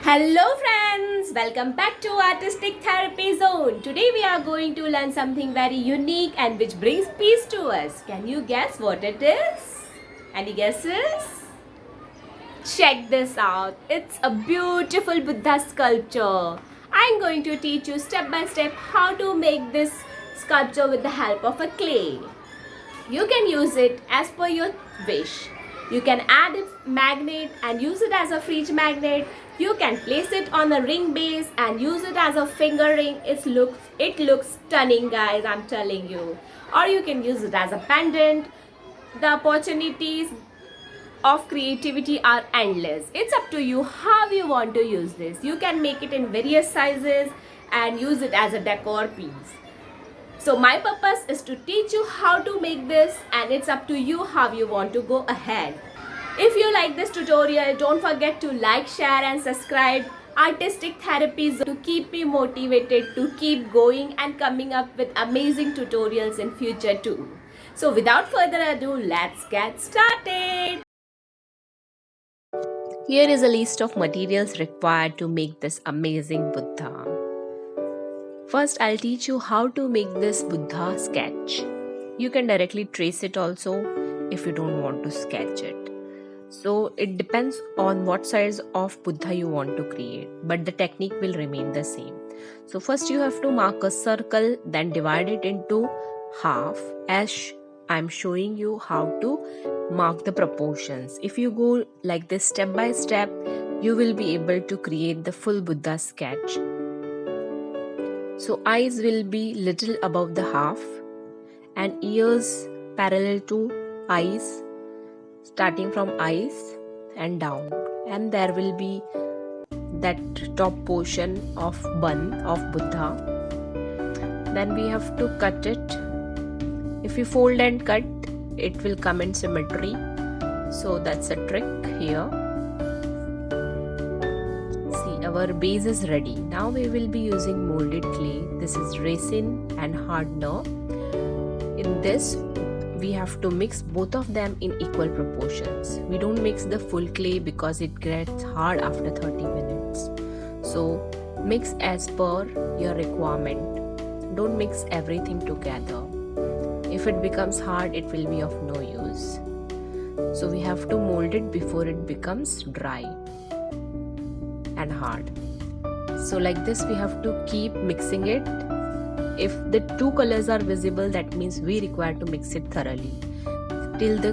Hello friends, welcome back to Artistic Therapy Zone. Today we are going to learn something very unique and which brings peace to us. Can you guess what it is? Any guesses? Check this out. It's a beautiful Buddha sculpture. I'm going to teach you step by step how to make this sculpture with the help of a clay. You can use it as per your wish. You can add a magnet and use it as a fridge magnet. You can place it on a ring base and use it as a finger ring. It looks stunning, guys, I'm telling you. Or you can use it as a pendant. The opportunities of creativity are endless. It's up to you how you want to use this. You can make it in various sizes and use it as a decor piece. So my purpose is to teach you how to make this, and it's up to you how you want to go ahead. If you like this tutorial, don't forget to like, share and subscribe Artistic Therapy Zone to keep me motivated to keep going and coming up with amazing tutorials in future too. So without further ado, let's get started. Here is a list of materials required to make this amazing Buddha. First, I'll teach you how to make this Buddha sketch. You can directly trace it also if you don't want to sketch it. So it depends on what size of Buddha you want to create, but the technique will remain the same. So first you have to mark a circle, then divide it into half as I'm showing you how to mark the proportions. If you go like this step by step, you will be able to create the full Buddha sketch. So eyes will be little above the half and ears parallel to eyes, starting from eyes and down, and there will be that top portion of bun of Buddha. Then we have to cut it. If you fold and cut, it will come in symmetry. So that's a trick here. Our base is ready. Now we will be using molded clay. This is resin and hardener. In this, we have to mix both of them in equal proportions. We don't mix the full clay because it gets hard after 30 minutes. So mix as per your requirement. Don't mix everything together. If it becomes hard, it will be of no use. So we have to mold it before it becomes dry and hard. So like this we have to keep mixing it. If the two colors are visible, that means we require to mix it thoroughly till the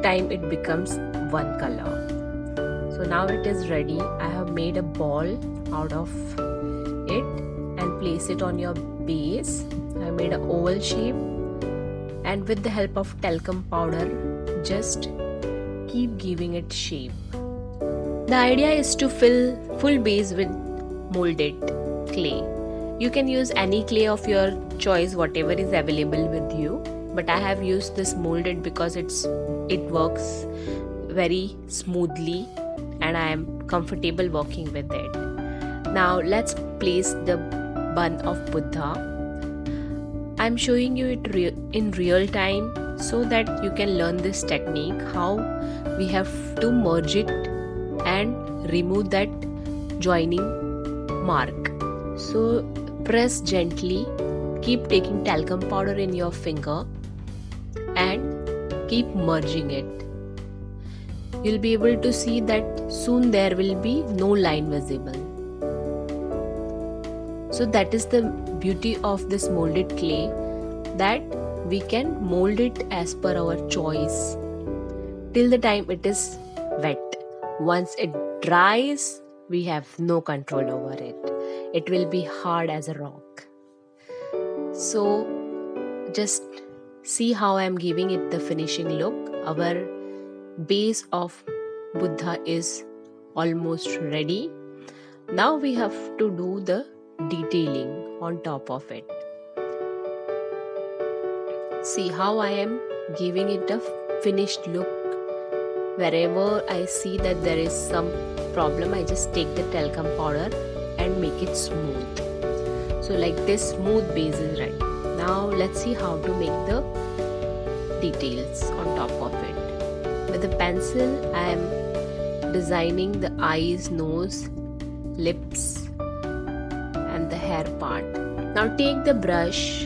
time it becomes one color. So now it is ready. I have made a ball out of it and place it on your base. I made an oval shape, and with the help of talcum powder, just keep giving it shape. The idea is to fill full base with molded clay. You can use any clay of your choice, whatever is available with you, but I have used this molded because it works very smoothly and I am comfortable working with it. Now let's place the bun of Buddha. I'm showing you it in real time so that you can learn this technique, how we have to merge it and remove that joining mark. So press gently, keep taking talcum powder in your finger and keep merging it. You'll be able to see that soon there will be no line visible. So that is the beauty of this molded clay, that we can mold it as per our choice till the time it is wet. Once it dries, we have no control over it. It will be hard as a rock. So just see how I am giving it the finishing look. Our base of Buddha is almost ready. Now we have to do the detailing on top of it. See how I am giving it a finished look. Wherever I see that there is some problem, I just take the talcum powder and make it smooth. So like this, smooth base is ready. Now let's see how to make the details on top of it. With a pencil, I am designing the eyes, nose, lips and the hair part. Now take the brush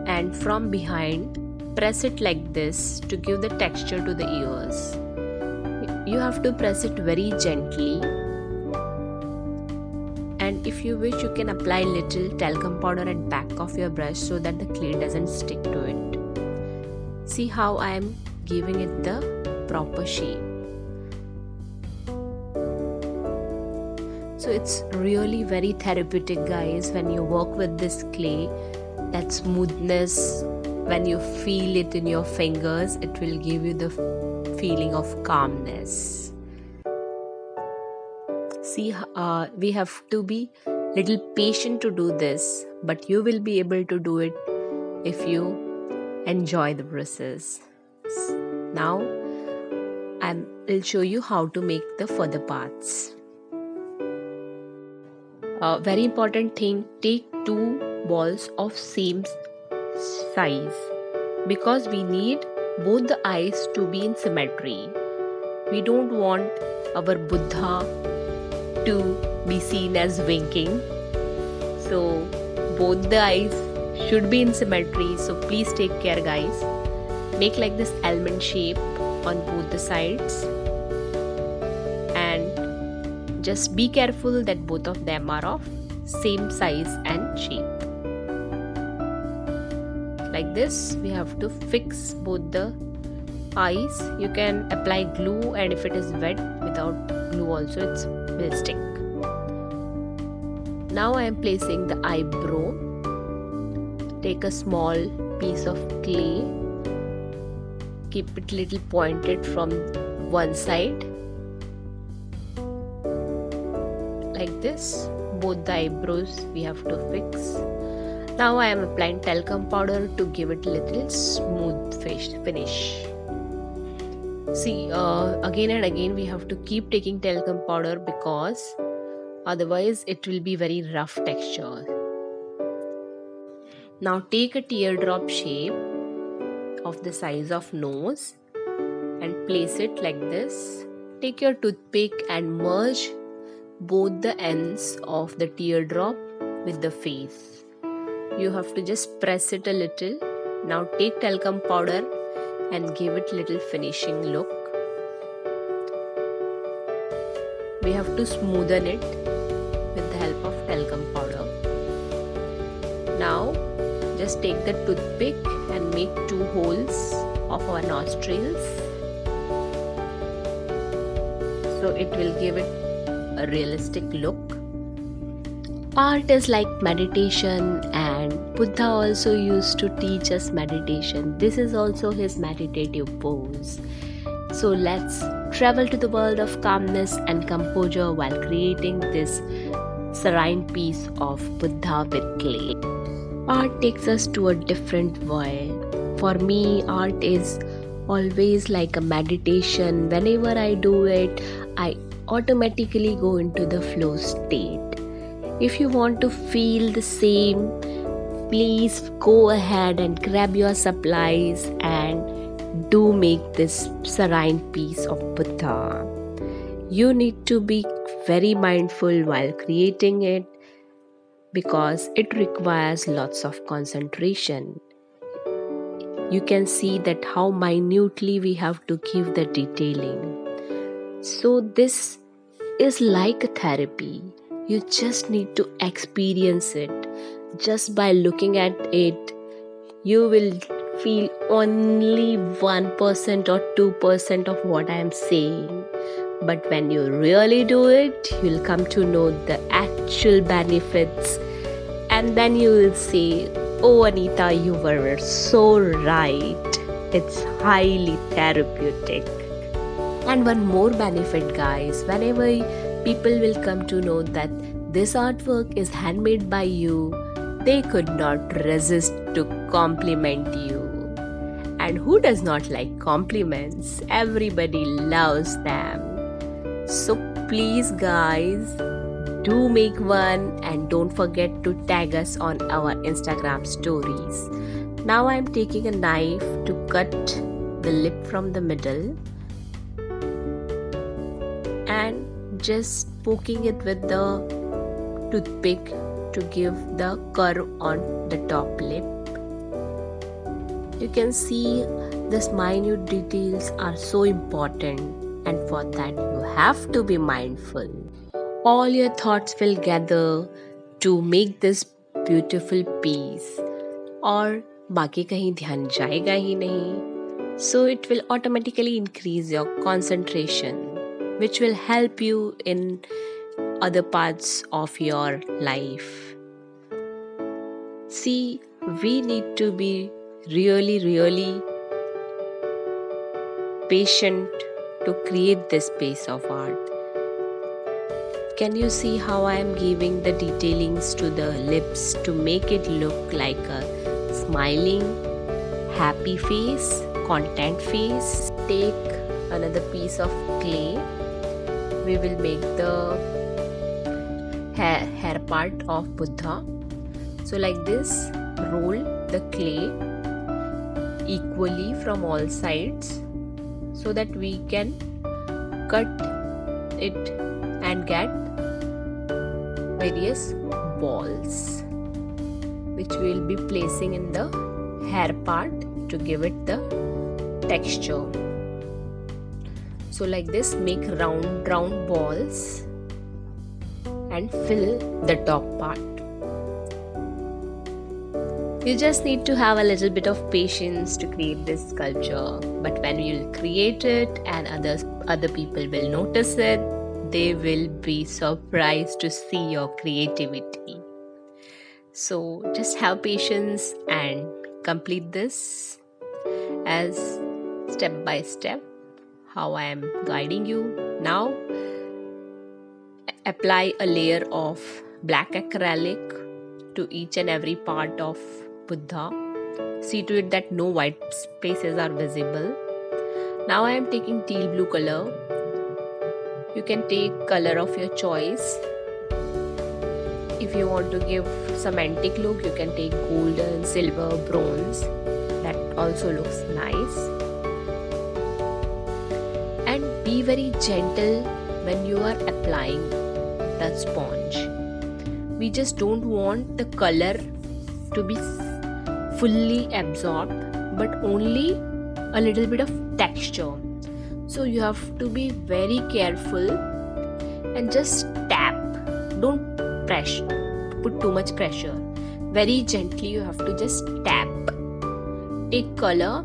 and from behind press it like this to give the texture to the ears. You have to press it very gently, and if you wish you can apply little talcum powder at back of your brush so that the clay doesn't stick to it. See how I am giving it the proper shape. So it's really very therapeutic, guys, when you work with this clay. That smoothness, when you feel it in your fingers, it will give you the feeling of calmness. See, we have to be little patient to do this, but you will be able to do it if you enjoy the process. Now I will show you how to make the further parts. Very important thing, take 2 balls of same size because we need both the eyes to be in symmetry. We don't want our Buddha to be seen as winking. So both the eyes should be in symmetry. So please take care, guys. Make like this almond shape on both the sides. And just be careful that both of them are of same size and shape. Like this, we have to fix both the eyes. You can apply glue, and if it is wet, without glue also it will stick. Now I am placing the eyebrow. Take a small piece of clay, keep it little pointed from one side. Like this, both the eyebrows we have to fix. Now I am applying talcum powder to give it a little smooth finish. See, again and again we have to keep taking talcum powder because otherwise it will be very rough texture. Now take a teardrop shape of the size of nose and place it like this. Take your toothpick and merge both the ends of the teardrop with the face. You have to just press it a little. Now take talcum powder and give it little finishing look. We have to smoothen it with the help of talcum powder. Now just take the toothpick and make 2 holes of our nostrils. So it will give it a realistic look. Art is like meditation, and Buddha also used to teach us meditation. This is also his meditative pose. So let's travel to the world of calmness and composure while creating this serene piece of Buddha with clay. Art takes us to a different world. For me, art is always like a meditation. Whenever I do it, I automatically go into the flow state. If you want to feel the same, please go ahead and grab your supplies and do make this serene piece of Buddha. You need to be very mindful while creating it because it requires lots of concentration. You can see that how minutely we have to give the detailing. So this is like a therapy. You just need to experience it. Just by looking at it, you will feel only 1% or 2% of what I am saying. But when you really do it, you'll come to know the actual benefits. And then you will say, "Oh Anita, you were so right. It's highly therapeutic." And one more benefit, guys, whenever people will come to know that this artwork is handmade by you, they could not resist to compliment you. And who does not like compliments? Everybody loves them. So please, guys, do make one and don't forget to tag us on our Instagram stories. Now I am taking a knife to cut the lip from the middle and just poking it with the toothpick to give the curve on the top lip. You can see these minute details are so important, and for that you have to be mindful. All your thoughts will gather to make this beautiful piece, और बाकी कहीं ध्यान जाएगा ही नहीं. So it will automatically increase your concentration, which will help you in other parts of your life. See, we need to be really patient to create this piece of art. Can you see how I am giving the detailings to the lips to make it look like a smiling, happy face, content face? Take another piece of clay. We will make the hair part of Buddha. So like this, roll the clay equally from all sides so that we can cut it and get various balls, which we will be placing in the hair part to give it the texture. So like this, make round balls and fill the top part. You just need to have a little bit of patience to create this sculpture, but when you'll create it and other people will notice it, they will be surprised to see your creativity. So just have patience and complete this as step by step how I am guiding you. Now apply a layer of black acrylic to each and every part of Buddha. See to it that no white spaces are visible. Now I am taking teal blue color. You can take color of your choice. If you want to give some antique look, you can take golden, silver, bronze. That also looks nice. And be very gentle when you are applying the sponge. We just don't want the color to be fully absorbed, but only a little bit of texture. So you have to be very careful and just tap. Don't put too much pressure. Very gently you have to just tap. Take color,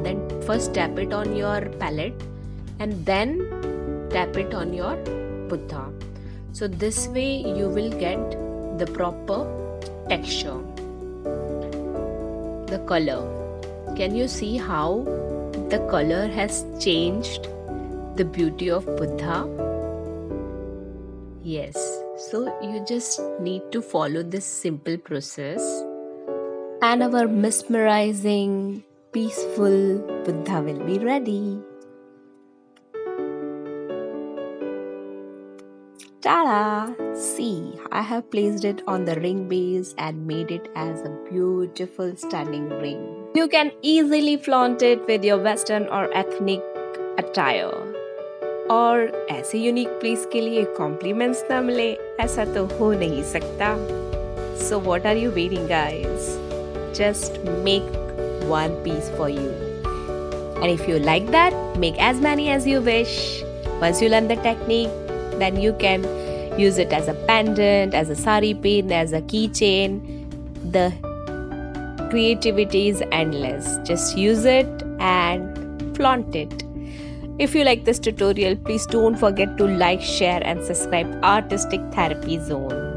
then first tap it on your palette and then tap it on your Buddha. So this way you will get the proper texture. The color. Can you see how the color has changed the beauty of Buddha? Yes. So you just need to follow this simple process and our mesmerizing, peaceful Buddha will be ready. Ta-da! See, I have placed it on the ring base and made it as a beautiful stunning ring. You can easily flaunt it with your western or ethnic attire. और ऐसे unique piece के लिए compliments ना मिले ऐसा तो हो नहीं सकता. So what are you waiting, guys? Just make one piece for you. And if you like that, make as many as you wish. Once you learn the technique, then you can use it as a pendant, as a sari pin, as a keychain. The creativity is endless. Just use it and flaunt it. If you like this tutorial, please don't forget to like, share and subscribe Artistic Therapy Zone.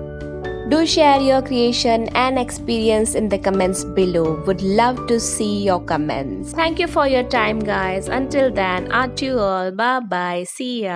Do share your creation and experience in the comments below. Would love to see your comments. Thank you for your time, guys. Until then, adieu all. Bye bye. See ya.